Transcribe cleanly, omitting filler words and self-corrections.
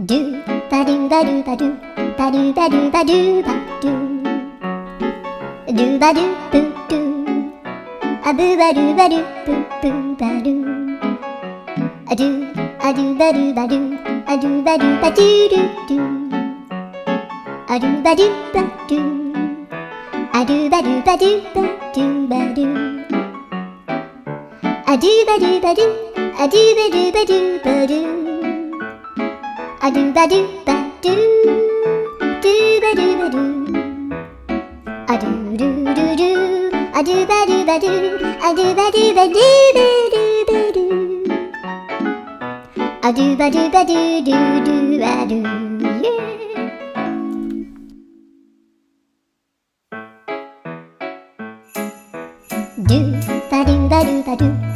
ドゥバドゥバドゥバドゥバドゥバドゥバドゥバドゥドゥバドゥブドゥアブバドゥバドゥブブバドゥアドゥアドゥバドゥバドゥアドゥバドゥバドゥドゥドゥアドゥバドゥバドゥアドゥバドゥバドゥバドゥバドゥアドゥバドゥバドゥアドゥバドゥバドゥバドゥアドゥバドゥバドゥドゥバドゥバドゥアドゥルルルアドゥバドゥバドゥアドゥバドゥバドゥバドゥバドゥアドゥバドゥバドゥドゥドゥアドゥ